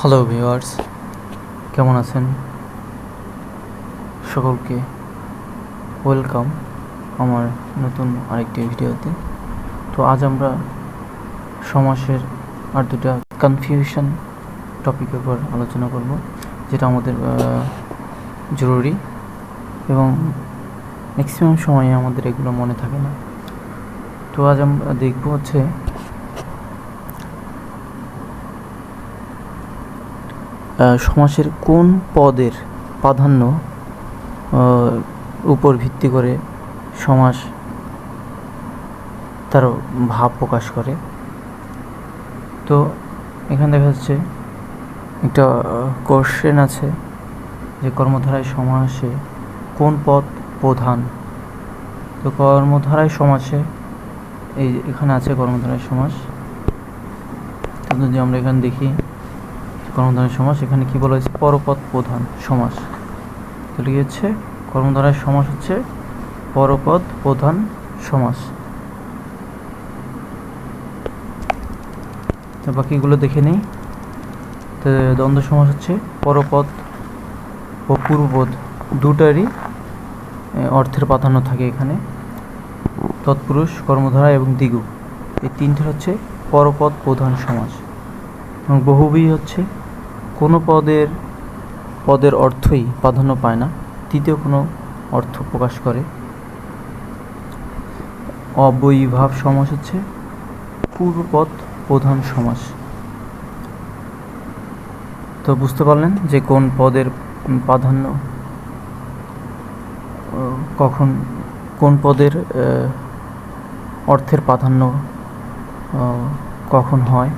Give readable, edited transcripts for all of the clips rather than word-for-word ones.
Hello viewers, কেমন আছেন? সকলকে ওয়েলকাম আমার নতুন আরেকটি ভিডিওতে। তো আজ আমরা সমাসের আর দুটা কনফিউশন টপিকের উপর আলোচনা করব, যেটা আমাদের জরুরি এবং ম্যাক্সিমাম সময়ে আমাদের এগুলো মনে থাকে না। তো আজ আমরা দেখব হচ্ছে সমাসের কোন পদের প্রাধান্য উপর ভিত্তি করে সমাস তার ভাব প্রকাশ করে। তো এখানে দেখা যাচ্ছে একটা কোশ্চেন আছে যে কর্মধারায় সমাসে কোন পদ প্রধান। তো কর্মধারায় সমাসে এখানে আছে কর্মধারায় সমাস। তো যদি আমরা এখানে দেখি কর্মধারায় সমাস, এখানে কি বলা হয়েছে? পরপদ প্রধান সমাস। তাহলে কি হচ্ছে? কর্মধারায় সমাস হচ্ছে পরপদ প্রধান সমাস। তো বাকিগুলো দেখে নেই। তো দ্বন্দ্ব সমাস হচ্ছে পরপদ ও পূর্বপদ দুটারই অর্থের প্রাধান্য থাকে এখানে। তৎপুরুষ, কর্মধারা এবং দ্বিগু এই তিনটে হচ্ছে পরপদ প্রধান সমাস। এবং বহুব্রীহি হচ্ছে কোনো পদের অর্থই প্রাধান্য পায় না, তৃতীয় কোনো অর্থ প্রকাশ করে। অব্যয়ীভাব সমাস হচ্ছে পূর্বপদ প্রধান সমাস। তো বুঝতে পারলেন যে কোন পদের প্রাধান্য কখন, কোন পদের অর্থের প্রাধান্য কখন হয়,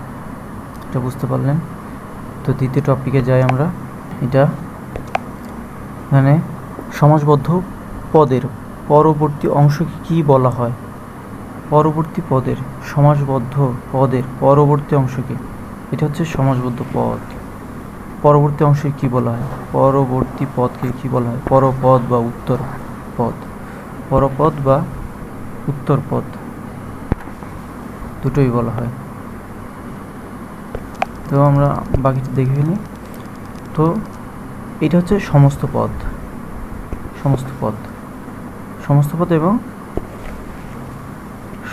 এটা বুঝতে পারলেন। তো দ্বিতীয় টপিকে যাই আমরা। এটা মানে সমাসবদ্ধ পদের পরবর্তী অংশকে কি বলা হয়? পরবর্তী পদের সমাসবদ্ধ পদের পরবর্তী অংশকে, এটা হচ্ছে সমাসবদ্ধ পদ। পরবর্তী অংশকে কি বলা হয়? পরবর্তী পদকে কি বলা হয়? পরপদ বা উত্তর পদ। পরপদ বা উত্তর পদ দুটোই বলা হয়। তো আমরা বাকিটা দেখে ফেলি। তো এটা হচ্ছে সমস্ত পদ, সমস্ত পদ, সমস্ত পদ এবং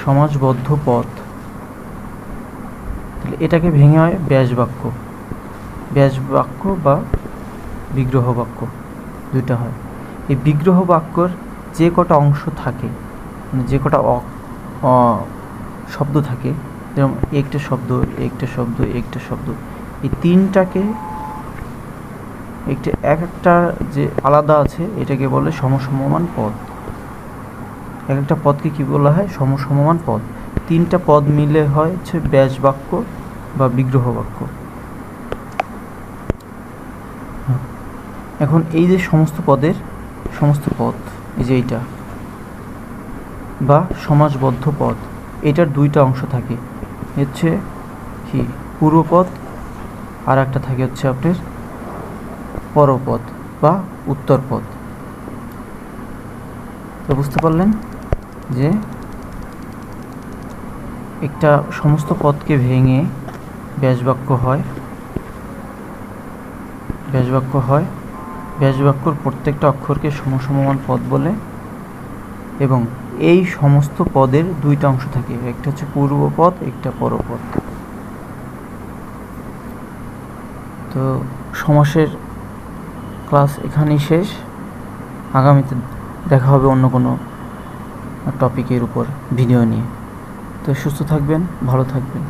সমাসবদ্ধ পদ। তাহলে এটাকে ভেঙে হয় ব্যাস বাক্য, ব্যাস বাক্য বা বিগ্রহ বাক্য দুইটা হয়। এই বিগ্রহ বাক্যর যে কটা অংশ থাকে, মানে যে কটা শব্দ থাকে, যেমন একটা শব্দ, একটা শব্দ, একটা শব্দ, এই তিনটাকে একটা যে আলাদা আছে এটাকে বলে সমসমমান পদ। এক একটা পদকে কি বলা হয়? সমসমমান পদ। তিনটা পদ মিলে হয় হচ্ছে ব্যাস বাক্য বা বিগ্রহ বাক্য। এখন এই যে সমস্ত পদ, এই যে এইটা বা সমাসবদ্ধ পদ, এটার দুইটা অংশ থাকে, হচ্ছে কি পূর্বপদ, আর একটা থাকে হচ্ছে আপনার পরপদ বা উত্তরপদ। তো বুঝতে পারলেন যে একটা সমস্ত পদকে ভেঙে ব্যাসবাক্য হয়, ব্যাসবাক্য হয়। ব্যাসবাক্যর প্রত্যেকটা অক্ষরকে সমসমমান পদ বলে এবং এই সমস্ত পদের দুইটা অংশ থাকে, একটা হচ্ছে পূর্বপদ, একটা পরপদ। তো সমাসের ক্লাস এখানেই শেষ। আগামীতে দেখা হবে অন্য কোনো টপিকের উপর ভিডিও নিয়ে। তো সুস্থ থাকবেন, ভালো থাকবেন।